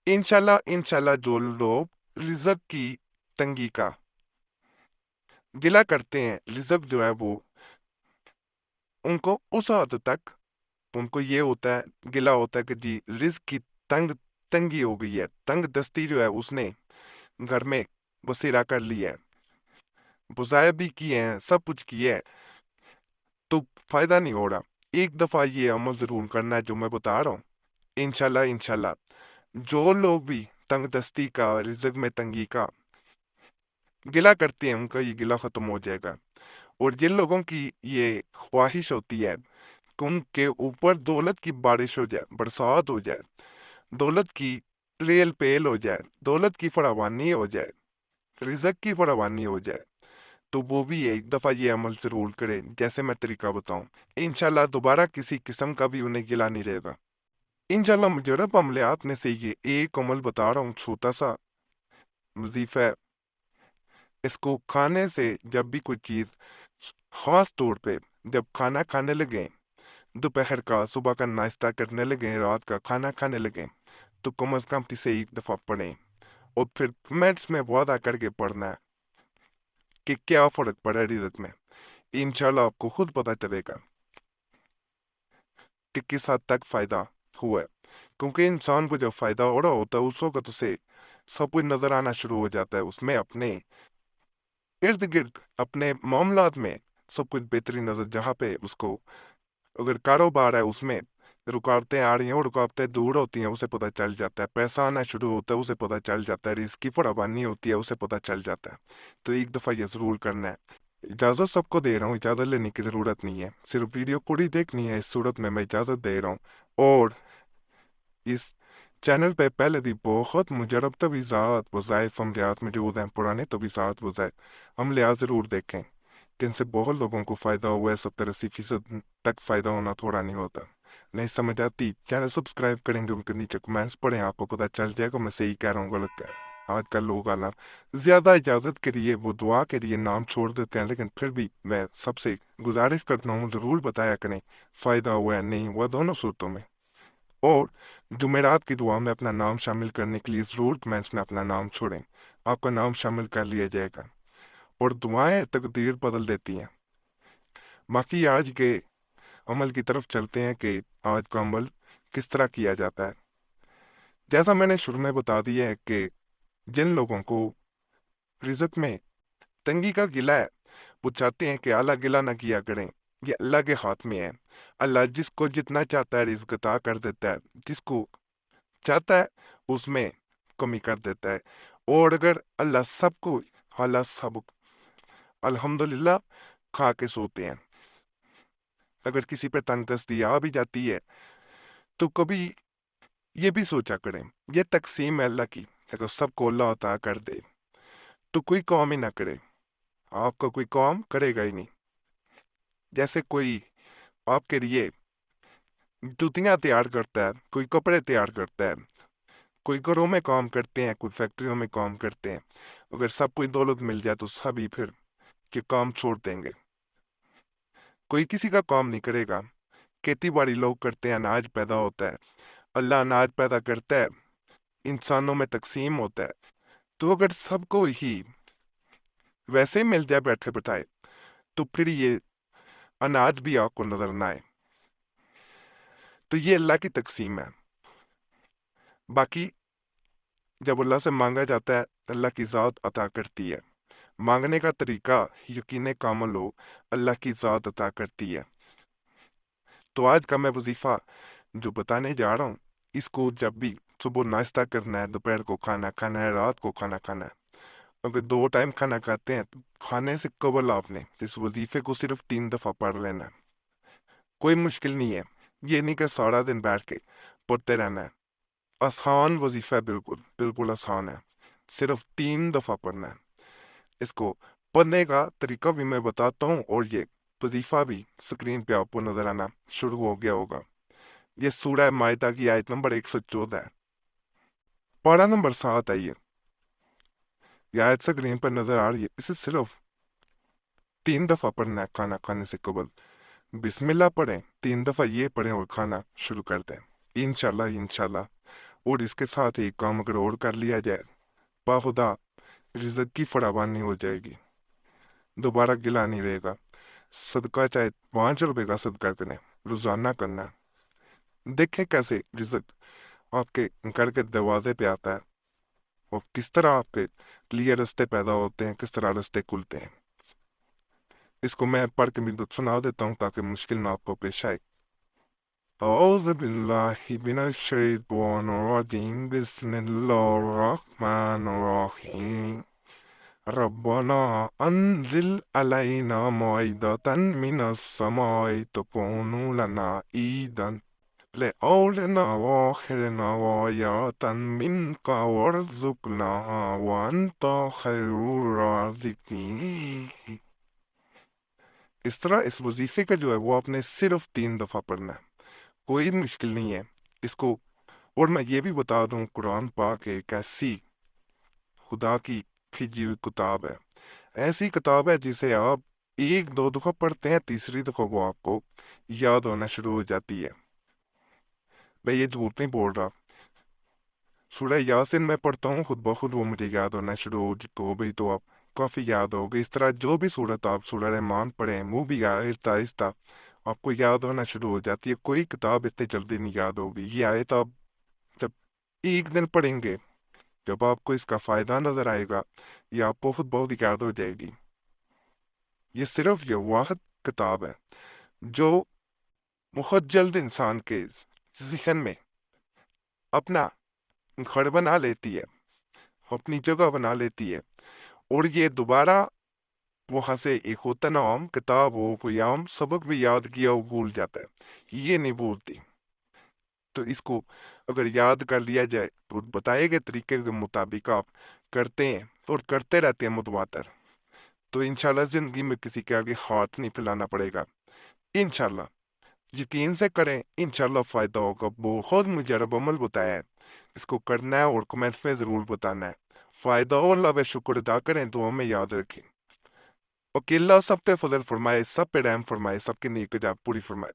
इंशाल्लाह इंशाल्लाह जो लोग रिज़्क की तंगी का गिला करते हैं, रिज़्क जो है वो उनको उस हद तक उनको ये होता है, गिला होता है कि जी रिज़्क की तंगी हो गई है, तंग दस्ती जो है उसने घर में बसेरा कर लिया है, बुज़ाया भी किए हैं, सब कुछ किया है, तो फ़ायदा नहीं हो रहा। एक दफ़ा ये अमल ज़रूर करना है जो मैं बता रहा हूँ। इंशाल्लाह इंशाल्लाह जो लोग भी तंग दस्ती का, रिज़्क में तंगी का गिला करते हैं, उनका ये गिला ख़त्म हो जाएगा। और जिन लोगों की ये ख्वाहिश होती है कि उनके ऊपर दौलत की बारिश हो जाए, बरसात हो जाए, दौलत की रेल पेल हो जाए, दौलत की फरावानी हो जाए, रिज़्क की फरावानी हो जाए, तो वो भी एक दफ़ा ये अमल ज़रूर करें जैसे मैं तरीका बताऊं। इंशाल्लाह दोबारा किसी किस्म का भी उन्हें गिला नहीं रहेगा। इंशाल्लाह मुजरब अमलियात में से ये एक अमल बता रहा हूँ, छोटा सा वजीफा है। इसको खाने से जब भी कोई चीज़, ख़ास तौर पे जब खाना खाने लगे, दोपहर का, सुबह का नाश्ता करने लगे, रात का खाना खाने लगे, तो कम अज़ कम इसे एक दफ़ा पढ़ें और फिर कमेंट्स में वादा करके पढ़ना है कि क्या फ़र्क पड़ा रिज़्क में। इंशाल्लाह आपको खुद पता चलेगा कि किस हद तक फ़ायदा हुआ है, क्योंकि इंसान को जब फ़ायदा हो रहा होता है उस वक्त उसे सब कुछ नज़र आना शुरू हो जाता है, उसमें अपने इर्द गिर्द अपने मामलात में सब कुछ बेहतरीन नज़र, जहाँ पे उसको अगर कारोबार है उसमें रुकावटें आ रही हैं और रुकावटें दूर होती हैं उसे पता चल जाता है, पैसा आना शुरू होता है उसे पता चल जाता है, रिस्क की फरावानी होती है उसे पता चल जाता है। तो एक दफ़ा ये ज़रूर करना है। इजाज़त सबको दे रहा हूँ, इजाज़त लेने की ज़रूरत नहीं है, सिर्फ वीडियो पूरी देखनी है, इस सूरत में मैं इजाज़त दे रहा हूँ। और इस चैनल पे पहले भी बहुत मुजरब तवीज़ात वज़ाइफ अमलियात मौजूद हैं, पुराने तवीज़ात वज़ाइफ अमलियात ज़रूर देखें, जिनसे बहुत लोगों को फ़ायदा हुआ है। 70-80% तक फ़ायदा होना थोड़ा नहीं होता। नहीं समझ आती, चैनल सब्सक्राइब करेंगे, उनके नीचे कमेंट्स पढ़ें, आपको पता चल जाएगा मैं सही कह रहा हूँ गलत कह रहा हूँ। आजकल लोग आना ज़्यादा इजाज़त के लिए, वो दुआ के लिए नाम छोड़ देते हैं, लेकिन फिर भी मैं सबसे गुजारिश करता हूँ ज़रूर बताया करें फ़ायदा हुआ है नहीं हुआ दोनों सूरतों में। और जुमेरात की दुआ में अपना नाम शामिल करने के लिए ज़रूर कमेंट्स में अपना नाम छोड़ें, आपका नाम शामिल कर लिया जाएगा। और दुआएं तकदीर बदल देती हैं। बाकी आज के अमल की तरफ चलते हैं कि आज का अमल किस तरह किया जाता है। जैसा मैंने शुरू में बता दिया है कि जिन लोगों को रिज़्क में तंगी का गिला है, वो चाहते हैं कि अल्लाह गिला ना किया करें, ये अल्लाह के हाथ में है। अल्लाह जिसको जितना चाहता है रिज़्क अता कर देता है, जिसको चाहता है उसमें कमी कर देता है। और अगर अल्लाह सबको, अल्लाह सब अल्हम्दुलिल्लाह खा के सोते हैं। अगर किसी पे तंगदस्ती आ भी जाती है तो कभी ये भी सोचा करें, ये तकसीम है अल्लाह की, अगर सबको अल्लाह अता कर दे तो कोई कौम ही ना करे, आपका कोई कौम करेगा ही नहीं। जैसे कोई आपके लिए जूतियां तैयार करता है, कोई कपड़े तैयार करता है, कोई घरों में काम करते हैं, कोई फैक्ट्रियों में काम करते हैं, अगर सब कोई दौलत मिल जाए तो सभी फिर के काम छोड़ देंगे, कोई किसी का काम नहीं करेगा। खेती बाड़ी लोग करते हैं, अनाज पैदा होता है, अल्लाह अनाज पैदा करता है, इंसानों में तकसीम होता है, तो अगर सबको ही वैसे ही मिल जाए बैठे बिठाए तो फिर ये अनाज भी आपको नजर ना आए। तो ये अल्लाह की तकसीम है। बाकी जब अल्लाह से मांगा जाता है, अल्लाह की ज़ात अता करती है। मांगने का तरीका यकीन कामल हो, अल्लाह की ज़ात अता करती है। तो आज का मैं वजीफ़ा जो बताने जा रहा हूँ, इसको जब भी सुबह नाश्ता करना है, दोपहर को खाना खाना है, रात को खाना खाना है, अगर 2 टाइम खाना खाते हैं तो खाने से कबल आपने इस वजीफे को सिर्फ 3 दफ़ा पढ़ लेना है। कोई मुश्किल नहीं है, ये नहीं कि सारा दिन बैठ के पढ़ते रहना है। आसान वजीफा है, बिल्कुल बिल्कुल आसान है, सिर्फ 3 दफ़ा पढ़ना है। इसको पढ़ने का तरीका भी मैं बताता हूँ, और ये वजीफा भी स्क्रीन पे आपको नजर आना शुरू हो गया होगा। ये सूरह माइदा की आयत नंबर 114 है, पारा नंबर 7 है। ये आयत स्क्रीन पर नजर आ रही है, इसे सिर्फ 3 दफ़ा पढ़ना है खाना खाने से कबल। बिस्मिल्लाह पढ़ें, 3 दफ़ा ये पढ़ें और खाना शुरू कर दें। इंशाल्लाह इंशाल्लाह اور اس کے ساتھ ایک کام اگر اور کر لیا جائے باخدا رزق کی فراوانی ہو جائے گی، دوبارہ گلا نہیں رہے گا۔ صدقہ چاہے 5 روپے کا صدقہ کریں، روزانہ کرنا ہے، دیکھیں کیسے رزق آپ کے گھر کے دروازے پہ آتا ہے اور کس طرح آپ کے لیے رستے پیدا ہوتے ہیں، کس طرح رستے کھلتے ہیں۔ اس کو میں پڑھ کے بھی سنا دیتا ہوں تاکہ مشکل نہ آپ کو پیش آئے۔ اعوذ باللہ من الشیطان الرجیم، بسم اللہ الرحمن الرحیم۔ ربنا انزل علینا مائدة من السماء تكون لنا عیدا لأولنا وآخرنا وآية منك وارزقنا وأنت خير الرازقين۔ اس طرح اس وظیفے کا جو ہے وہ آپ نے صرف 3 دفعہ پڑھنا ہے، کوئی مشکل نہیں ہے اس کو۔ اور میں یہ بھی بتا دوں، قرآن پاک ایک ایسی خدا کی بھیجی ہوئی کتاب ہے، ایسی کتاب ہے جسے آپ 1-2 دفعہ پڑھتے ہیں، تیسری دفعہ وہ آپ کو یاد ہونا شروع ہو جاتی ہے۔ میں یہ جھوٹ نہیں بول رہا، سورہ یاسین میں پڑھتا ہوں، خود بخود وہ مجھے یاد ہونا شروع ہو گئی تو آپ کافی یاد ہوگی۔ اس طرح جو بھی صورت آپ سورہ رحمان پڑھیں وہ بھی آہستہ آہستہ آپ کو یاد ہونا شروع ہو جاتی ہے۔ کوئی کتاب اتنی جلدی نہیں یاد ہوگی، یہ آیت آپ جب ایک دن پڑھیں گے، جب آپ کو اس کا فائدہ نظر آئے گا، یہ آپ کو خود بہت یاد ہو جائے گی۔ یہ صرف یہ واحد کتاب ہے جو بہت جلد انسان کے ذہن میں اپنا گھر بنا لیتی ہے، اپنی جگہ بنا لیتی ہے، اور یہ دوبارہ وہاں سے ایک ہوتا نا عام کتاب ہو، کوئی عام سبق بھی یاد کیا وہ بھول جاتا ہے، یہ نہیں بھولتی۔ تو اس کو اگر یاد کر لیا جائے تو بتائے گئے طریقے کے مطابق آپ کرتے ہیں اور کرتے رہتے ہیں متواتر، تو انشاءاللہ زندگی میں کسی کے آگے ہاتھ نہیں پھیلانا پڑے گا۔ انشاءاللہ یقین سے کریں، انشاءاللہ فائدہ ہوگا۔ بہت مجرب عمل بتایا ہے، اس کو کرنا ہے اور کمنٹ میں ضرور بتانا ہے۔ فائدہ ہو، اللہ بے شکر ادا کریں، دعا میں یاد رکھیں۔ اوکے، اللہ سب پہ فضل فرمائے، سب پہ رحم فرمائے، سب کی نیک جات پوری فرمائے۔